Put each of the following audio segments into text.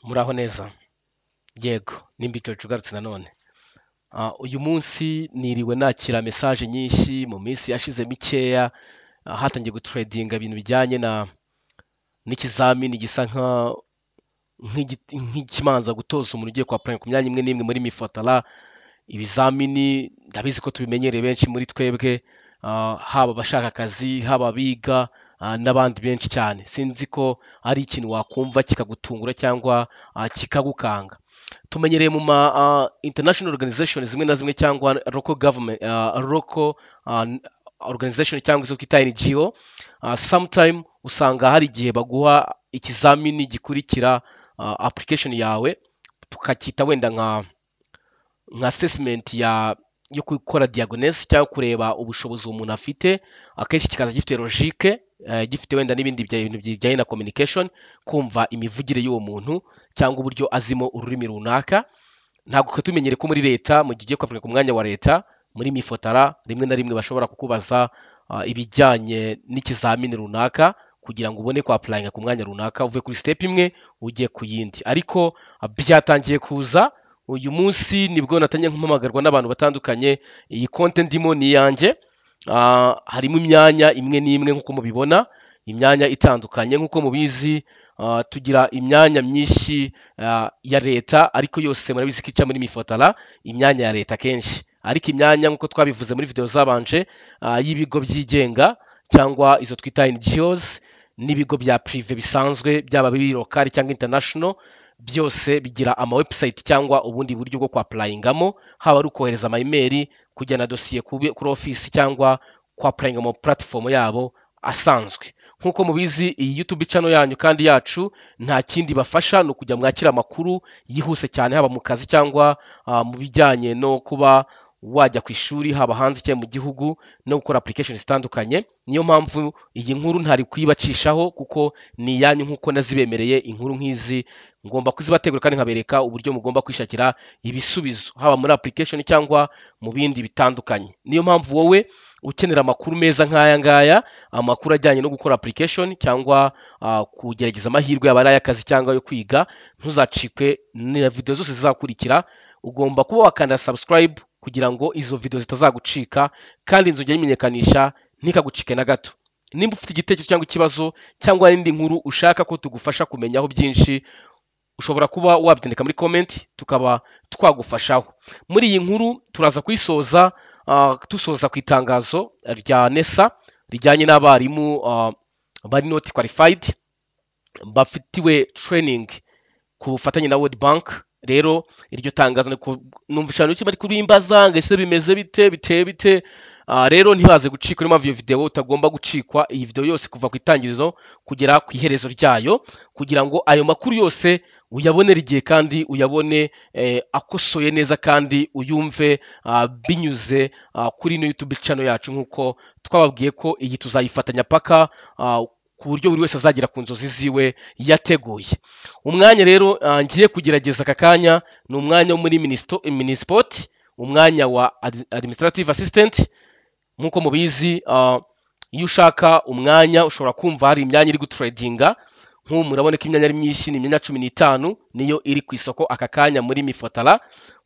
Muraho neza. Yego, n'imbito tugarutse nanone. Uyu munsi niriwe nakira message nyinshi mu minsi yashize mikeya, hatangiye gutradinga ibintu bijyanye n'ikizamini gisa nk'ikimanza gutoza umuntu ugiye kwa prime ku myanya imwe n'imwe muri mifotara. Ibizamini ndabizi ko tubimenyereye benshi muri twebwe, haba abashaka akazi, haba abiga, n'abandi benshi cyane. Sinzi ko ari ikintu wakumva kikagutungura cyangwa kikagukanga. Tumenyereye mu ma international organization zimwe na zimwe cyangwa local government, local organization cyangwa izo twita NGO, sometime usanga hari igihe baguha ikizamini gikurikira application yawe, tukacyita wenda nka assessment yo gukora diagnosis cyangwa kureba ubushobozi umuntu afite. Akenshi kikaza gifite logique, gifite wenda n'ibindi bintu bijyanye na communication, kumva imivugire y'uwo muntu cyangwa uburyo azimo ururimi runaka. Ntabwo tumenyere ko muri leta mu gihe ugiye kwapurika ku mwanya wa leta muri mifotara rimwe na rimwe bashobora kukubaza ibijyanye n'ikizamini runaka kugira ngo ubone kwapurayinga ku mwanya runaka, uvuye kuri step imwe ugiye ku yindi. Ariko byatangiye kuza uyu munsi nibwo natangiye kumpamagarwa n'abantu batandukanye. Iyi konti ndimo ni iyanjye, harimo imyanya imwe n'imwe nk'uko mubibona, imyanya itandukanye nk'uko mubizi. Tugira imyanya myinshi ya leta, ariko yose murabizi ko ica muri mifotara, imyanya ya leta kenshi. Ariko imyanya nk'uko twabivuze muri video zabanje, y'ibigo byigenga cyangwa izo twita NGOs n'ibigo bya prive bisanzwe, byaba biri local cyangwa international, byose bigira ama website cyangwa ubundi buryo bwo kwapurayingamo, haba ari ukohereza ama email, kujyana dosiye kuri office cyangwa kwapurayinga mu platform yabo asanzwe. Nk'uko mubizi iyi YouTube channel yanyu kandi yacu nta kindi bafasha, ni ukujya mwakira amakuru yihuse cyane, haba mu kazi cyangwa mu bijyanye no kuba wajya ku ishuri, haba hanze cyangwa mu gihugu, no gukora application zitandukanye. Niyo mpamvu iyi nkuru ntari kuyibacishaho kuko ni iyanyu nk'uko nazibemereye. Inkuru nk'izi ngomba kuzibategura kandi nkabereka uburyo mugomba kwishakira ibisubizo, haba muri application cyangwa mu bindi bitandukanye. Niyo mpamvu wowe ukenera amakuru meza nk'aya ngaya, amakuru ajyanye no gukora application cyangwa kugerageza amahirwe yaba ari ay'akazi cyangwa yo kwiga, ntuzacikwe na video zose zizakurikira. Ugomba kuba wakanda subscribe kugira ngo izo video zitazagucika, kandi inzogera y'imenyekanisha ntikagucike na gato. Nimba ufite igitekerezo cyangwa ikibazo cyangwa n'indi nkuru ushaka ko tugufasha kumenyaho byinshi, ushobora kuba wabyandika muri comment tukaba twagufashaho. Muri iyi nkuru turaza kuyisoza dusoza ku itangazo rya NESA rijyanye n'abarimu bari not qualified bafitiwe training ku bufatanye na World Bank. Rero iryo tangazo numvishano iki bari kurimbaza ngo ese bimeze bite. Rero ntibaze gucika, niyo mpamvu iyo video utagomba gucikwa, iyi video yose kuva ku itangirizo kugera ku iherezo ryayo, kugira ngo ayo makuru yose uyabonere igihe kandi uyabone akosoye neza, kandi uyumve binyuze kuri no YouTube channel yacu, nk'uko twababwiye ko iyi tuzayifatanya paka ku buryo buri wese azagira ku nzozi ziwe yateguye. Umwanya rero ngiye kugerageza aka kanya ni umwanya wo muri Minisport, umwanya wa administrative assistant. Nk'uko mubizi, iyo ushaka umwanya ushobora kumva hari imyanya iri gutradinga. Nk'ubu murabona ko imyanya ari myinshi, ni imyanya 15 niyo iri ku isoko aka kanya muri mifotara.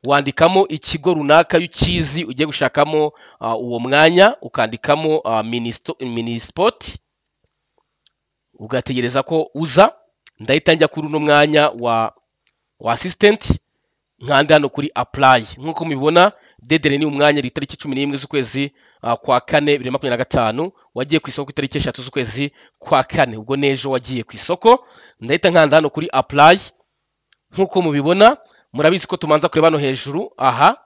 Wandikamo ikigo runaka y'ukizi ugiye gushakamo uwo mwanya, ukandikamo Minisport, ugategereza ko uza. Ndahita njya kuri uno mwanya wa assistant, nkanda hano kuri apply. Nk'uko mubibona deadline ni umwanya ri tariki 11 z'ukwezi kwa 4 2025, wagiye ku isoko itariki 3 z'ukwezi kwa 4, ubwo nejo wagiye ku isoko. Ndahita nkanda hano kuri apply. Nk'uko mubibona murabizi ko tumanza kureba hano hejuru aha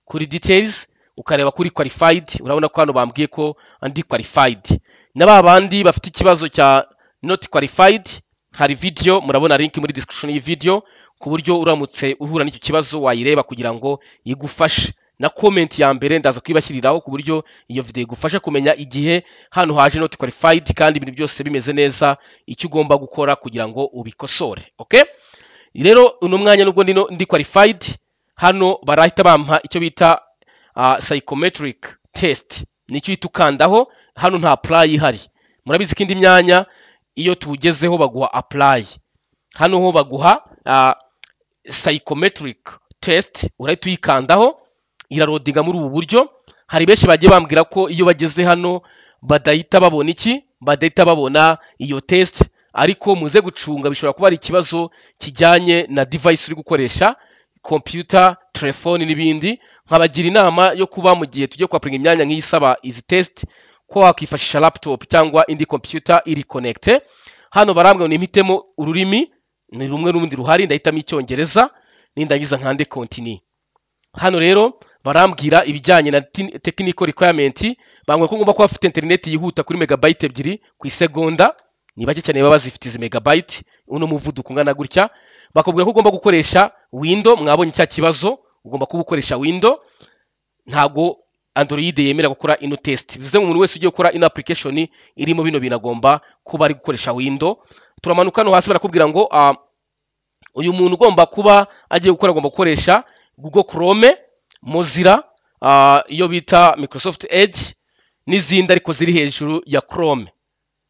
kuri details, ukareba kuri qualified. Urabona ko hano bambwiye ko andi qualified. N'abandi bafite ikibazo cya not qualified, hari video murabona link muri description y'iyi video, ku buryo uramutse uhura n'icyo kibazo wayireba kugira ngo igufashe. Na comment ya mbere ndaza kwibashyiriraho ku buryo iyo video igufasha kumenya igihe hano haje not qualified, kandi ibintu byose bimeze neza, icyo ugomba gukora kugira ngo ubikosore. Okay, rero uno mwanya nubwo ndi qualified, hano barahita bampa icyo bita psychometric test, nicyo itukandaho. Hano nta apply ihari. Murabizi ko indi myanya iyo tugezeho baguha apply, hano ho baguha psychometric test, urahita uyikandaho irarodinga muri ubu buryo. Hari benshi bagiye bambwira ko iyo bageze hano badahita babona iki, badahita babona iyo test, ariko muze gucunga bishobora kuba ari ikibazo kijyanye na device uri gukoresha, computer, telefone n'ibindi. Nkabagira inama yo kuba mu gihe tujye kwapringa imyanya nk'isaba izi test ko wakifashisha laptop cyangwa indi computer iri connecte. Hano barambwira ni mpitemo ururimi, ni rumwe n'urundi ruhari, ndahitamo icyongereza nindangiza nkande continue. Hano rero barambwira ibijyanye na technical requirement, bangwe ko ngomba kuba afite internet yihuta kuri megabyte 2 ku isegonda, ni bake cyane baba zifite izi megabyte uno muvuduko ungana gutya. Bakubwira ko ugomba gukoresha window, mwabonye cya kibazo, ugomba kuba ukoresha window, ntago Android yemera gukora ino test. Bivuze ngo umuntu wese ugiye gukora ino application irimo bino binagomba kuba ari gukoresha window. Turamanuka no hasi barakubwira ngo uyu muntu ugomba kuba agiye gukora agomba gukoresha Google Chrome, Mozilla, iyo bita Microsoft Edge n'izindi ariko ziri hejuru ya Chrome.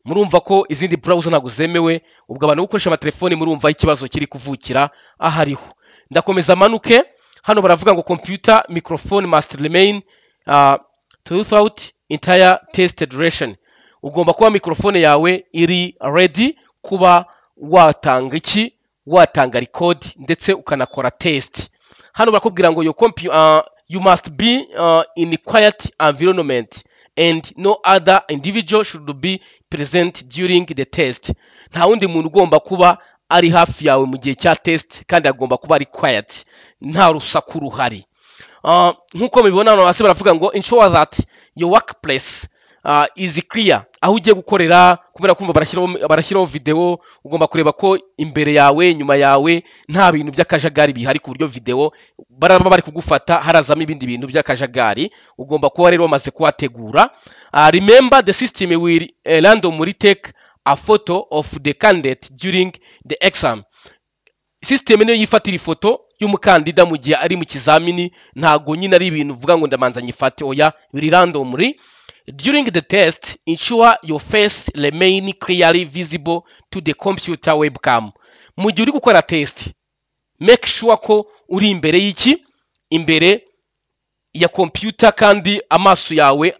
Murumva ko izindi browser ntago zemewe, ubwo abantu gukoresha amatelefoni murumva ikibazo kiri kuvukira ahariho. Ndakomeza manuke, hano baravuga ngo computer microphone must remain throughout entire test duration. Ugomba kuba microphone yawe iri ready kuba watanga iki, watanga record ndetse ukanakora test. Hano barakubwira ngo you must be in a quiet environment and no other individual should be present during the test. Nta wundi muntu ugomba kuba ari hafi yawe mu gihe cya test, kandi agomba kuba ari quiet, nta rusaku ruhari. Nkuko mubibona hano hasi baravuga ngo ensure that your workplace is clear. Aho ugiye gukorera, kubera kumva barashyiraho video, ugomba kureba ko imbere yawe, nyuma yawe nta bintu by'akajagari bihari, ku buryo video baraba bari kugufata harazamo ibindi bintu by'akajagari. Ugomba kuba rero wamaze kuhategura. Remember the system will randomly take a photo of the candidate during the exam. System niyo yifatira ifoto y'umukandida mu gihe ari mu kizamini, ntago nyine ari ibintu uvuga ngo ndamanza nyifate, oya, biri randomly. During the test, ensure your face remain clearly visible to the computer webcam. Mu gihe uri gukora test, make sure ko uri imbere y'iki, imbere ya computer, kandi amaso yawe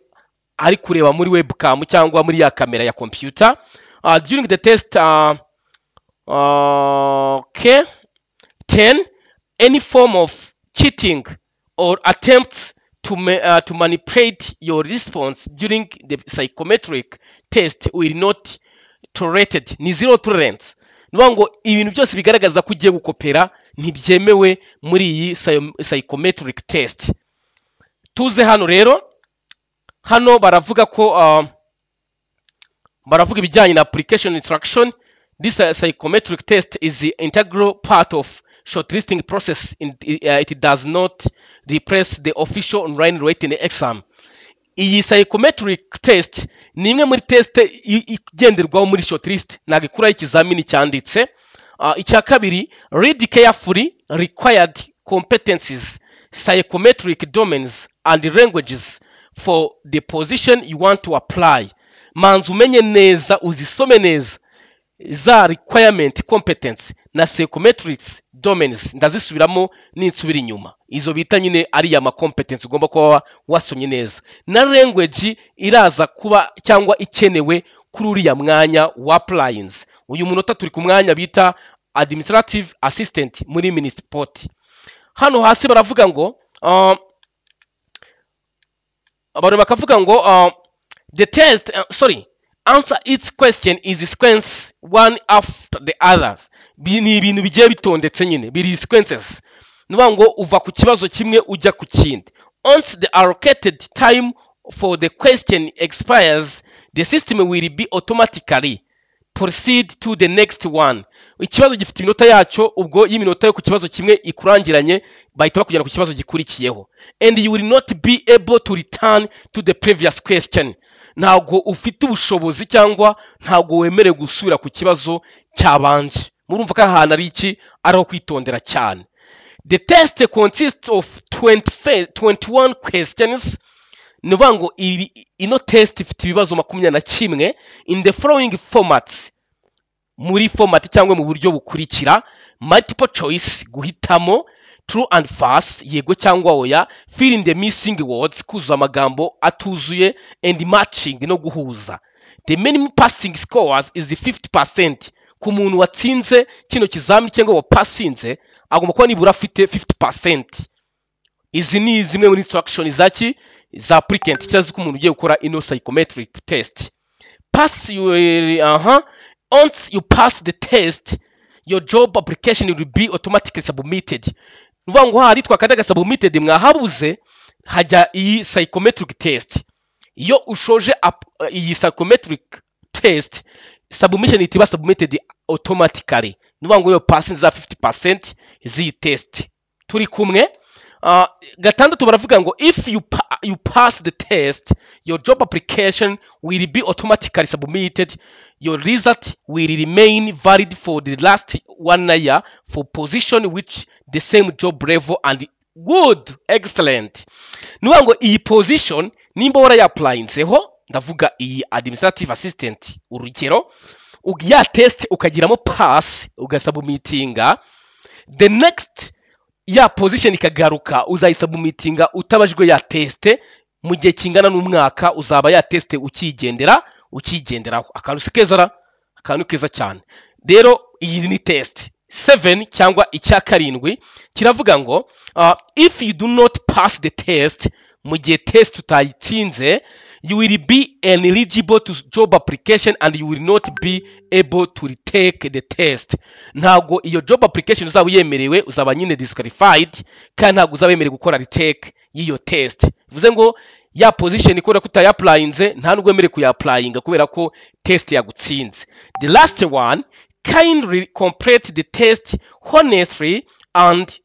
ari kureba muri webcam cyangwa muri ya kamera ya computer. During the test, okay. 10. Any form of cheating or attempts to manipulate your response during the psychometric test will not tolerated. Ni zero tolerance. Nuvuga ngo ibintu byose bigaragaza ko ugiye gukopera ntibyemewe muri iyi psychometric test. Tuze hano rero, hano baravuga ko baravuga ibijyanye na application instruction. This psychometric test is the integral part of shortlisting process. It does not replace the official online written exam. Iyi psychometric test ni imwe muri test igenderwaho muri shortlist, ntabwo ikuraho ikizamini cyanditse. Icya kabiri, read carefully required competencies, psychometric domains and languages for the position you want to apply. Manzi umenye neza, uzisome neza za requirement competence na psychometrics domains, ndazisubiramo ninsubira inyuma. Izo bita nyine ari ya ma competence ugomba kuba wasomye neza, na language iraza kuba cyangwa ikenewe kuri uriya mwanya wa appliance. Uyu munota turi ku mwanya bita administrative assistant muri municipality. Hano hasi baravuga ngo abantu bakavuga ngo the test answer each question is sequence one after the others. Ni ibintu bigiye bitondetse nyine, biri sequences. Nuvuga ngo uva ku kibazo kimwe ujya ku kindi. Once the allocated time for the question expires, the system will be automatically proceed to the next one. Ikibazo gifite iminota yacyo, ubwo y'iminota yo ku kibazo kimwe ikurangiranye bahita bakujyana ku kibazo gikurikiyeho. And you will not be able to return to the previous question. Ntago ufite ubushobozi cyangwa ntago wemere gusubira ku kibazo cyabanje. Murumva ko ahantu ari iki, ariho kwitondera cyane. The test consists of 21 questions. Nuvuga ngo ino test ifite ibibazo 21 in the following formats. muri format cyangwa mu buryo bukurikira: multiple choice, guhitamo; true and false, yego cyangwa oya; fill in the missing words, kuzuza amagambo atuzuye; and matching, no guhuza. The minimum passing scores is 50%. Ku muntu watsinze kino kizamini cyangwa wapasinze agomba kuba nibura afite 50%. Izi ni zimwe muri instructions za applicant cyangwa ko umuntu ugiye gukora ino psychometric test. Once you pass the test, your job application will be automatically submitted. Nuvuga ngo hari twakadaga submitted mwahabuze hajya iyi psychometric test. Iyo ushoje iyi psychometric test, submission itiba submitted automatically. Nuvuga ngo yo passing za 50% z'iyi test. Turi kumwe. Gatandatu baravuga ngo if you pass the test, your job application will be automatically submitted. Your result will remain valid for the last 1 year for position which the same job level and good, excellent. Nuvuga ngo iyi position nimba warayaplayinzeho, ndavuga iyi administrative assistant, urugero ya test ukagiramo pass ugasubmitinga, the next ya position ikagaruka uzayisubmitinga utabajwe ya test mu gihe kingana n'umwaka, uzaba ya test ukigenderaho. Akantu keza cyane. Rero iyi ni test 7 cyangwa icya karindwi kiravuga ngo if you do not pass the test, mu gihe test utayitsinze, you will be ineligible to job application and you will not be able to retake the test. Ntago iyo job application uzaba yemerewe, uzaba nyine disqualified, kandi ntago uzaba yemerewe gukora retake y'iyo test. Bivuze ngo ya position ikora kutayaplayinze nta nubwo yemerewe kuyaplayinga kubera ko test yagutsinze. The last one, kindly complete the test honestly and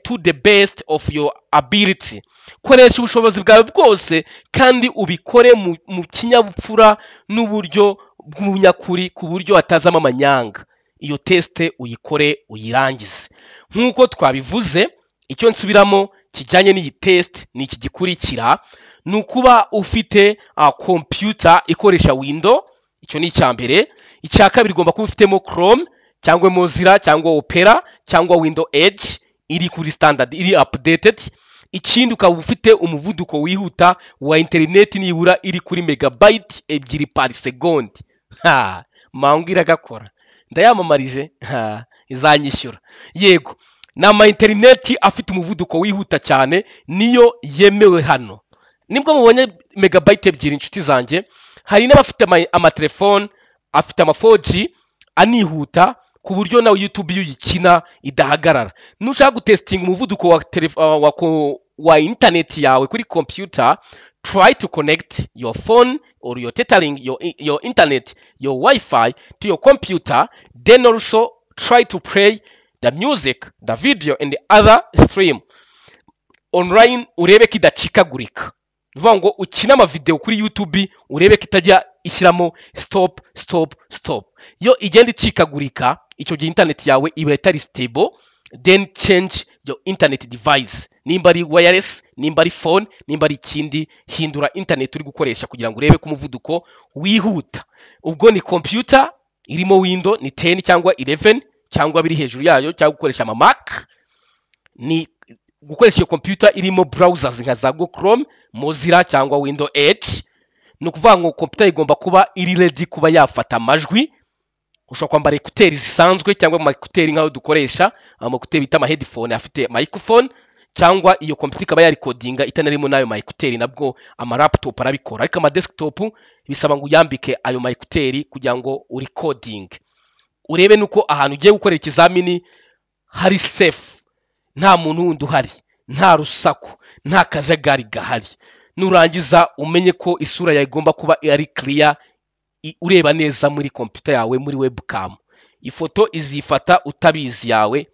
to the best of your ability. Koresha ubushobozi bwawe bwose kandi ubikore mu kinyabupfura n'uburyo bw'ubunyakuri, ku buryo hatazamo amanyanga. Iyo test uyikore uyirangize. Nk'uko twabivuze, icyo nsubiramo kijyanye n'iyi test ni iki gikurikira: ni ukuba ufite computer ikoresha window, icyo ni icya mbere. Icya kabiri ugomba kuba ufitemo Chrome cyangwa Mozilla cyangwa Opera cyangwa Windows Edge iri kuri standard, iri updated. Ikindi ukaba ufite umuvuduko wihuta wa internet nibura iri kuri megabyte 2 per second. Mangira gakora ndayamamarije, izanyishyura. Yego, nama internet afite umuvuduko wihuta cyane niyo yemewe hano. Nibwo mubonye megabyte 2 inshuti zanjye. Hari n'abafite amatelefone afite ama 4G anihuta ku buryo nawe YouTube yuyikina idahagarara. Nushaka gutestinga umuvuduko wa internet yawe kuri computer, try to connect your phone or your tethering your internet, your Wi-Fi to your computer, then also try to play the music, the video and the other stream online, urebe kidacikagurika. Nuvuga ngo ukina ama video kuri YouTube urebe kitajya ishyiramo stop. Yo igenda icikagurika, icyo gihe internet yawe iba itari stable, then change your internet device. Nimba ari wireless, nimba ari phone, nimba ari ikindi, hindura internet uri gukoresha kugira ngo urebe ku muvuduko wihuta. Ubwo ni computer irimo Windows ni 10 cyangwa 11 cyangwa biri hejuru yayo, cyangwa gukoresha ama Mac, ni gukoresha iyo computer irimo browsers nka za Google Chrome, Mozilla cyangwa Windows Edge. Ni ukuvuga ngo computer igomba kuba iri ready kuba yafata amajwi. Ushobora kwambara ekuteri zisanzwe cyangwa ama ekuteri nk'aho dukoresha ama ekuteri bita ama headphone afite microphone, cyangwa iyo computer ikaba ya recordinga itanarimo nayo ma ekuteri, nabwo ama laptop arabikora. Ariko ama desktop bisaba ngo uyambike ayo ma ekuteri kugira ngo urecording. Urebe nuko ahantu ugiye gukorera ikizamini hari safe, nta muntu wundi uhari, nta rusaku, nta kajagari gahari. Nurangiza umenye ko isura yawe igomba kuba ari clear, ureba neza muri computer yawe muri webcam. Ifoto izifata utabizi yawe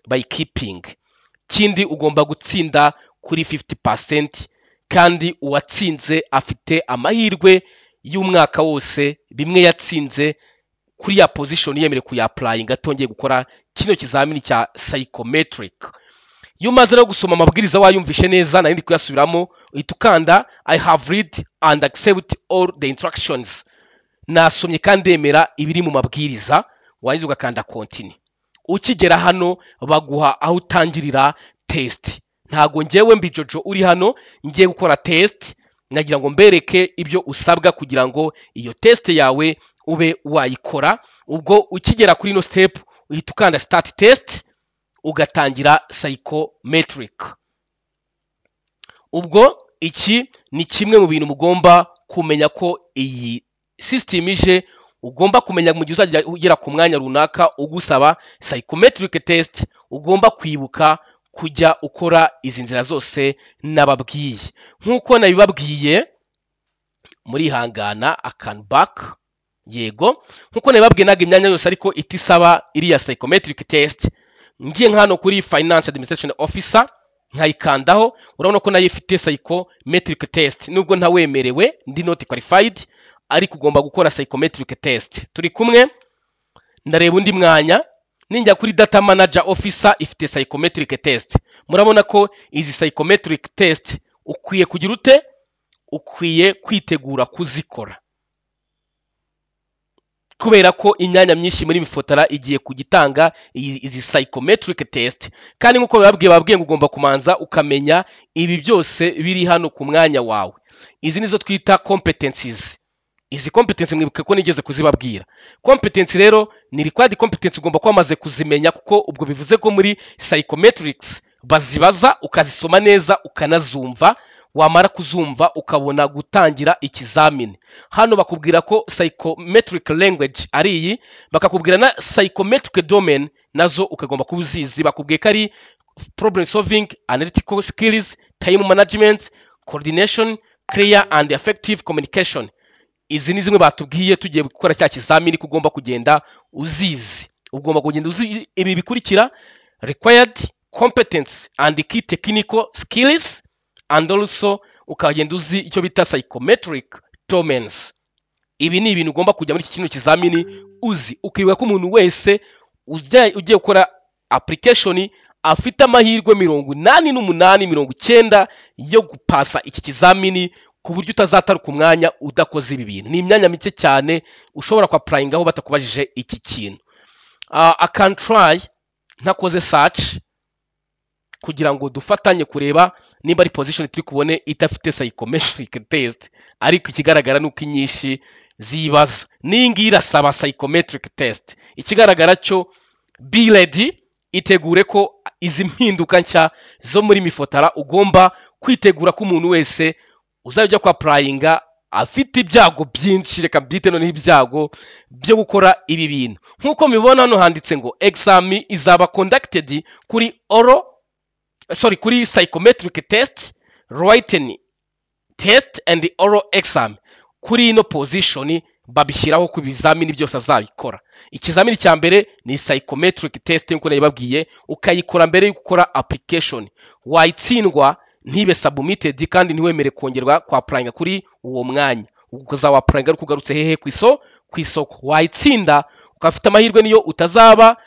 by keeping. Kindi ugomba gutsinda kuri 50%, kandi uwatsinze afite amahirwe y'umwaka wose, bimwe yatsinze kuri ya position yemere kuyapplying atongeye gukora kino kizamini cya psychometric. Iyo umaze no gusoma amabwiriza wayumvishe neza, nari ndi kuyasubiramo, uhita ukanda I have read and accept all the instructions. nasomye kandi emera ibiri mu mabwiriza, warangiza ugakanda continue. Ukigera hano baguha aho utangirira test. Ntago njyewe Mbijojo uri hano ngiye gukora test, nagira ngo mbereke ibyo usabwa kugira ngo iyo test yawe ube wayikora. Ubwo ukigera kuri no step uhita ukanda start test ugatangira psychometric. Ubwo iki ni kimwe mu bintu mugomba kumenya ko iyi system ije, ugomba kumenya mu gihe uzajya ugera ku mwanya runaka ugusaba psychometric test, ugomba kwibuka kujya ukora izi nzira zose nababwiye. Nkuko nabibabwiye muri hangana akan back, yego nkuko nabibabwiye naga imyanya yose ariko itisaba iriya psychometric test, ngiye nkano kuri finance administration officer nkayikandaho, urabona ko nayo ifite psychometric test. Nubwo ntawemerewe ndi not qualified, ariko ugomba gukora psychometric test. Turi kumwe, ndareba undi mwanya, ninjya kuri data manager officer ifite psychometric test. Murabona ko izi psychometric test ukwiye kugira ute, ukwiye kwitegura kuzikora, kubera ko imyanya myinshi muri mifotara igiye kugitanga izi psychometric test. Kandi nkuko babwiye ngo ugomba kumanza ukamenya ibi byose biri hano ku mwanya wawe. Izi nizo twita competencies. Izi competence mwibuke ko nigeze kuzibabwira. Competence rero ni required competence, ugomba kuba amaze kuzimenya, kuko ubwo bivuze ko muri psychometrics bazibaza ukazisoma neza ukanazumva, wamara kuzumva ukabona gutangira ikizamini. Hano bakubwira ko psychometric language ari iyi, bakakubwira na psychometric domain nazo ukagomba kubuzizi. Bakubwiye ko ari problem solving, analytical skills, time management, coordination, clear and effective communication. Izi ni zimwe batubwiye tugiye gukora cya kizamini ko ugomba kugenda uzizi. Ugomba kugenda uzi ibi bikurikira: required competence and key technical skills, and also ukagenda uzi icyo bita psychometric domains. Ibi ni ibintu ugomba kujya muri iki kino kizamini uzi. Ukibuka ko umuntu wese ugiye gukora application afite amahirwe 88-90 yo gupasa iki kizamini, ku buryo utazataruka umwanya udakoze ibi bintu. Ni imyanya mike cyane ushobora kwa applying aho batakubajije iki kintu. I can try ntakoze search kugira ngo dufatanye kureba nimba ari position turi kubone itafite psychometric test, ariko ikigaragara nuko inyinshi zibaza ningi irasaba psychometric test. Ikigaragara cyo be ready, itegure ko izi mpinduka nshya zo muri mifotara ugomba kwitegura ko umuntu wese uzajya kwa applyinga afite ibyago byinshi, reka byite none ibyago byo gukora ibi bintu. Nkuko mibona hano handitse ngo exam izaba conducted kuri kuri psychometric test, written test and oral exam. Kuri ino position babishyiraho ku bizamini byose azabikora. Ikizamini cya mbere ni psychometric test nkuko nabibabwiye, ukayikora mbere yo gukora application. Wayitsindwa ntibe submitted kandi ntiwemere kongerwa kwa applying kuri uwo mwanya. Ukaza wa applying ari kugarutse hehe kwisoko. Wayitsinda ukafite amahirwe niyo utazaba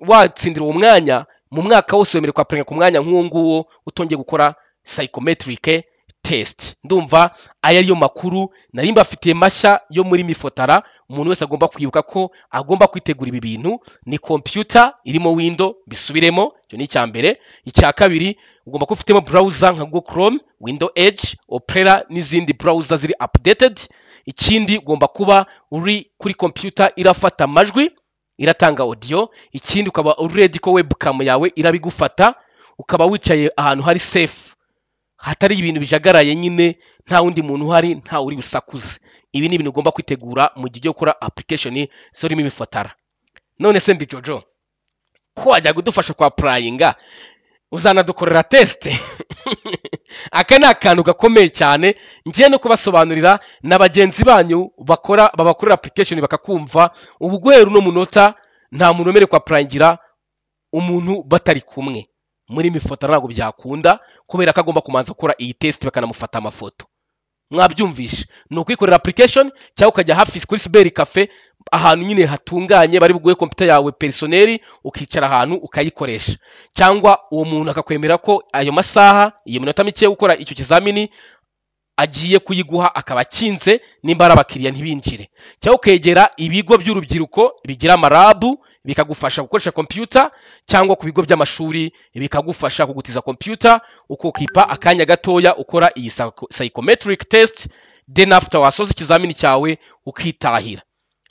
watsindira uwo mwanya, mu mwaka wose wemere kwa applying ku mwanya nk'uwo nguwo utongeye gukora psychometric test. Ndumva aya ariyo makuru nari mbafitiye mashya yo muri mifotara. Umuntu wese agomba kwibuka ko agomba kwitegura ibi bintu. Ni computer irimo window, bisubiremo, cyo ni cya mbere. Icya kabiri, ugomba kufitemo browser nka Google Chrome, Windows Edge, Opera n'izindi browser ziri updated. Ikindi ugomba kuba uri kuri computer irafata amajwi, iratanga audio. Ikindi ukaba ready ko webcam yawe irabigufata, ukaba wicaye ahantu hari safe, hatari ibintu bijagaraye nyine, nta wundi muntu uhari, nta uri busakuze. Ibi ni ibintu ugomba kwitegura mu gihe cyo gukora application zo rimo mifotara. None se Mbijojo ko wajya kudufasha kwa applyinga, uzanadukorera test? Aka ni akantu gakomeye cyane ngiye no kubasobanurira na bagenzi banyu babakorera application bakakumva. Ubu guhera no munota nta muntu umere kwa applyingira umuntu batari kumwe muri mifotara, ntabwo byakunda, kubera ko agomba kumanza gukora iyi test bakanamufata amafoto. Mwabyumvishe? Ni ukwikorera application cyangwa ukajya hafi kuri Cyber Cafe, ahantu nyine hatunganye, bari buguhe computer yawe personnel, ukicara ahantu ukayikoresha. Cyangwa uwo muntu akakwemera ko ayo masaha, iyo minota mike gukora icyo kizamini agiye kuyiguha akaba akinze nimba ari abakiriya ntibinjire, cyangwa ukegera ibigo by'urubyiruko bigira amarabu bikagufasha gukoresha computer, cyangwa ku bigo by'amashuri bikagufasha kugutiza computer ukokipa akanya gatoya ukora iyi psychometric test, then after wasoza ikizamini cyawe ukitahira.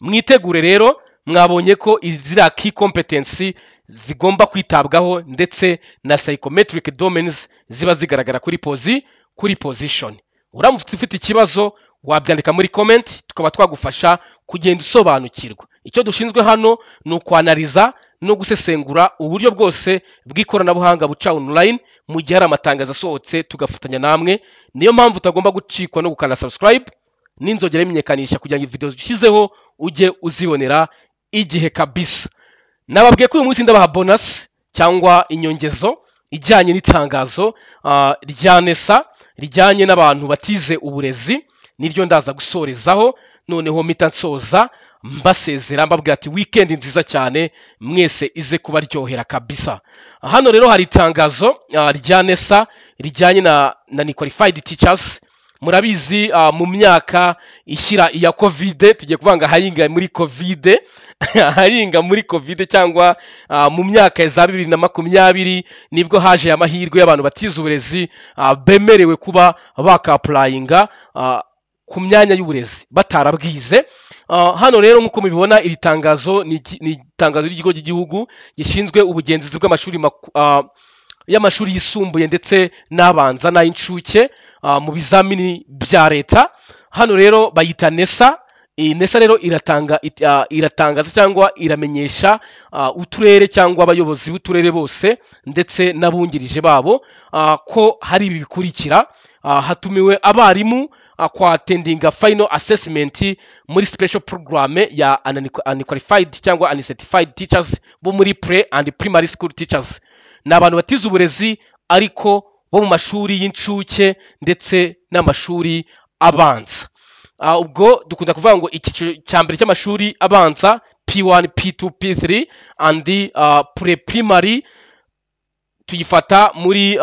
Mwitegure rero, mwabonye ko izira key competency zigomba kwitabwaho ndetse na psychometric domains ziba zigaragara kuri position. Uramutse ufite ikibazo wabyandika muri comment tukaba twagufasha kugenda usobanukirwa. Icyo dushinzwe hano ni ukwanaliza no gusesengura uburyo bwose bw'ikoranabuhanga buca online mu gihe hari amatangazo asohotse tugafatanya namwe. Niyo mpamvu utagomba gucikwa no gukanda subscribe n'inzogera imenyekanisha kugira ngo video dushyizeho ujye uzibonera igihe kabisa. Nababwiye ko uyu munsi ndabaha bonus cyangwa inyongezo ijyanye n'itangazo rya NESA rijyanye n'abantu batize uburezi, niryo ndaza gusorezaho. Noneho mpita nsoza mbasezera mbabwira ati weekend nziza cyane mwese ize kubaryohera kabisa. Hano rero hari itangazo rya NESA rijyanye na qualified teachers. Murabizi mu myaka ishyira iya covid, tugiye kuvanga haringa muri covid cyangwa mu myaka za 2020 nibwo haje amahirwe y'abantu batize uburezi bemerewe kuba bakapplyinga ku myanya y'uburezi batarabwize. Hano rero nk'uko mubibona iri tangazo ni itangazo ry'ikigo cy'igihugu gishinzwe ubugenzuzi bw'amashuri y'amashuri yisumbuye ndetse n'abanza n'ay'incuke mu bizamini bya leta. Hano rero bayita NESA. NESA rero iratangaza cyangwa iramenyesha uturere cyangwa abayobozi b'uturere bose ndetse n'abungirije babo ko hari ibi bikurikira. Hatumiwe abarimu attending final assessment muri special program ya unqualified cyangwa uncertified teachers bo muri pre and primary school teachers. Ni abantu batize uburezi ariko bo mu mashuri y'incuke ndetse n'amashuri abanza. Ubwo dukunda kuvuga ngo icyiciro cya mbere cy'amashuri abanza P1, P2, P3 and pre-primary tuyifata muri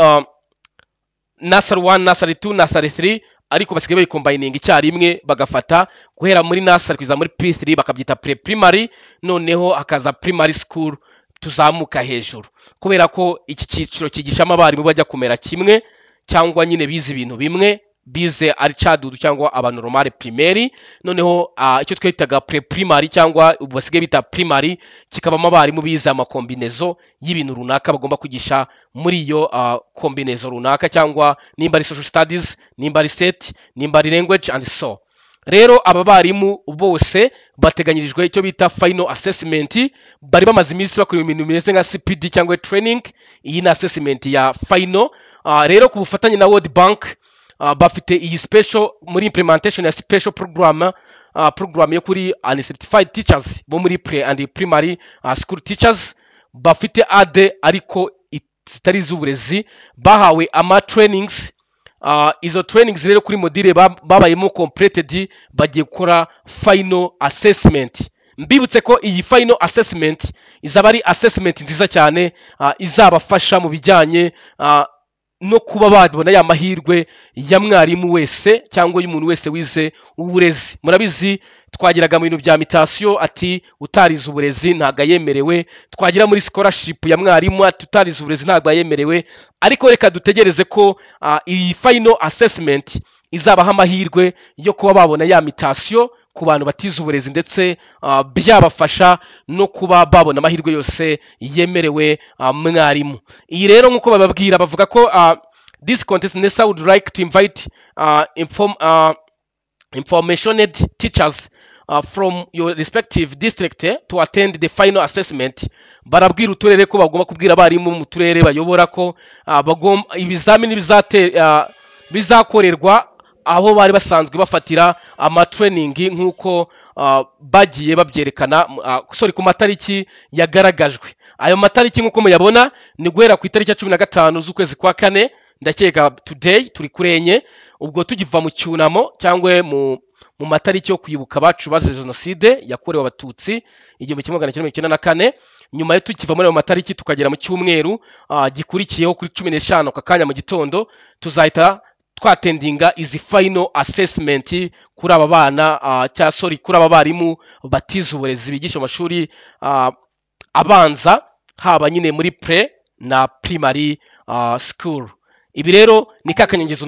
nursery 1, nursery 2, nursery 3, ariko basigaye bayikombininga icyarimwe bagafata guhera muri nursery kugeza muri P3 bakabyita pre-primary, noneho hakaza primary school tuzamuka hejuru, kubera ko iki cyiciro kigishamo abarimu bajya kumera kimwe cyangwa nyine bize ibintu bimwe, bize ari cadudu cyangwa abanormale primaire. Noneho icyo twitaga pre-primary cyangwa basigaye bita primary kikabamo abarimu bize amakombinezo y'ibintu runaka bagomba kugisha muri iyo kombinezo runaka, cyangwa nimba ari social studies, nimba ari set, nimba ari language and so. Rero aba barimu bose bateganyirijwe icyo bita final assessment. Bari bamaze iminsi bakora ibintu bimeze nka CPD cyangwa training. Iyi ni assessment ya final. Rero ku bufatanye na World Bank bafite iyi special muri implementation ya special program yo kuri uncertified teachers bo muri pre and primary school teachers bafite AD ariko zitari z'uburezi, bahawe ama trainings. Izo trainings rero kuri module babayemo completed bagiye gukora final assessment. Mbibutse ko iyi final assessment izaba ari assessment nziza cyane izabafasha mu bijyanye no kuba babona ya mahirwe ya mwarimu wese cyangwa y'umuntu wese wize uburezi. Murabizi twagiraga mu bintu bya mutation ati utarize uburezi ntaga yemerewe, twagira muri scholarship ya mwarimu ati utarize uburezi ntaga yemerewe, ariko reka dutegereze ko iyi final assessment izabaha amahirwe yo kuba babona ya mutation ku bantu batize uburezi ndetse byabafasha no kuba babona amahirwe yose yemerewe mwarimu. Iyi rero nkuko bababwira bavuga ko this contest NESA would like to invite informationed teachers from your respective district to attend the final assessment. Barabwira uturere ko bagomba kubwira abarimu mu turere bayobora ko ibizamini bizakorerwa abo bari basanzwe bafatira ama training nkuko bagiye babyerekana ku matariki yagaragajwe. Ayo matariki nkuko muyabona ni guhera ku itariki ya 15 z'ukwezi kwa kane, ndakeka today turi kurenye, ubwo tugiva mu cyunamo cyangwa mu matariki yo kwibuka bacu bazize jenoside yakorewe abatutsi 1994. Nyuma yo tukiva muri ayo matariki tukagera mu cyumweru gikurikiyeho kuri 15 kakanya mu gitondo tuzahita twatendinga izi final assessment kuri aba bana kuri aba barimu batize uburezi bigisha mu mashuri abanza, haba nyine muri pre na primary school. Ibi rero ni kakanyengezo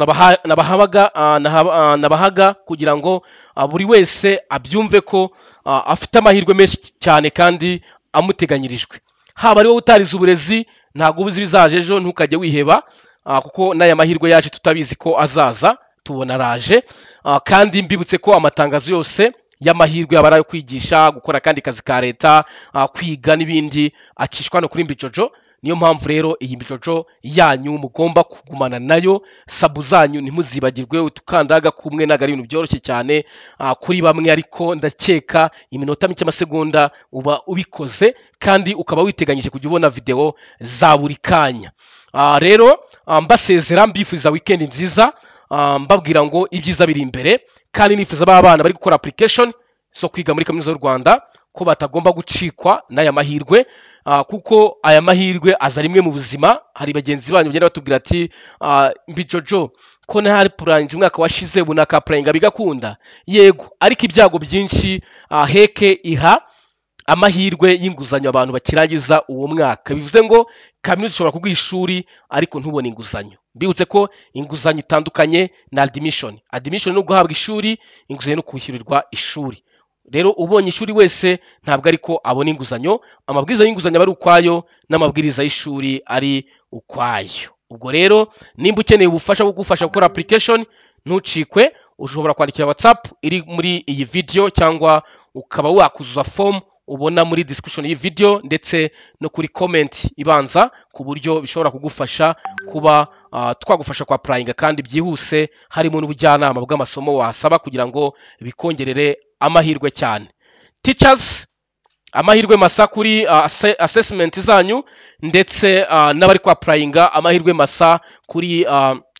nabahaga kugira ngo buri wese abyumve ko afite amahirwe menshi cyane kandi amuteganyirijwe. Haba ari wowe utarize uburezi, ntabwo ubuzi bizaje ejo, ntukajye wiheba, kuko n'aya mahirwe yaje tutabizi ko azaza, tubona araje. Kandi mbibutse ko amatangazo yose y'amahirwe yaba ari ayo kwigisha, gukora kandi kazi ka leta, kwiga n'ibindi, acishwa no kuri Mbijojo. Niyo mpamvu rero iyi Mbijojo yanyu mugomba kugumana nayo. Sabu zanyu ntimuzibagirwe, utukandaga kumwe ntago ari ibintu byoroshye cyane kuri bamwe, ariko ndakeka iminota mike, amasegonda uba ubikoze, kandi ukaba witeganyije kujya ubona video za buri kanya. Rero mbasezera, mbifuza weekend nziza, mbabwira ngo ibyiza biri imbere, kandi nifuza abana bari gukora application zo kwiga muri Kaminuza y'u Rwanda ko batagomba gucikwa n'aya mahirwe, kuko aya mahirwe aza rimwe mu buzima. Hari bagenzi banyu bagenda batubwira ati Mbijojo ko ntari puranje umwaka washize, ubu nakapurayinga bigakunda. Yego, ariko ibyago byinshi heke iha amahirwe y'inguzanyo abantu bakirangiza uwo mwaka. Bivuze ngo kaminuza ishobora kuguha ishuri ariko ntubone inguzanyo. Mbibutse ko inguzanyo itandukanye na admission. Admission ni uguhabwa ishuri, inguzanyo no kwishyurirwa ishuri. Rero ubonye ishuri wese ntabwo ariko abona inguzanyo. Amabwiriza y'inguzanyo ari ukwayo, n'amabwiriza y'ishuri ari ukwayo. Ubwo rero nimba ukeneye ubufasha bwo gufasha gukora application, ntucikwe, ushobora kwandikira WhatsApp iri muri iyi video, cyangwa ukaba wakuzuza form ubona muri description y'iyi video, ndetse no kuri comment ibanza, ku buryo bishobora kugufasha kuba twagufasha kwa applying kandi byihuse, harimo n'ubujyanama bw'amasomo wasaba kugira ngo bikongerere amahirwe cyane. Teachers, amahirwe masa kuri assessment zanyu, ndetse n'abari kwa applying amahirwe masa kuri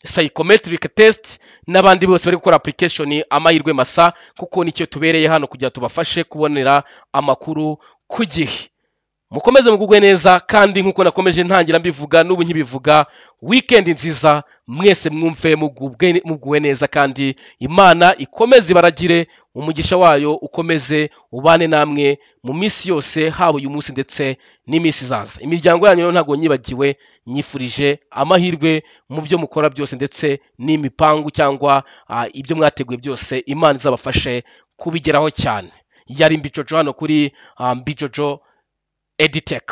psychometric test, n'abandi bose bari gukora application amahirwe masa, kuko nicyo tubereye hano kugira tubafashe kubonera amakuru ku gihe. Mukomeze mugugwe neza, kandi nkuko nakomeje ntangira mbivuga n'ubu nkibivuga, weekend nziza mwese, mwumve mugugwe neza, kandi Imana ikomeze ibaragire, umugisha wayo ukomeze ubane namwe mu minsi yose, haba uyu munsi ndetse n'iminsi izaza. Imiryango yanyu ntago nyibagiwe, nyifurije amahirwe mu byo mukora byose, ndetse n'imipangu cyangwa ibyo mwateguye byose, Imana izabafashe kubigeraho cyane. Yari Mbijojo hano kuri Mbijojo Editech.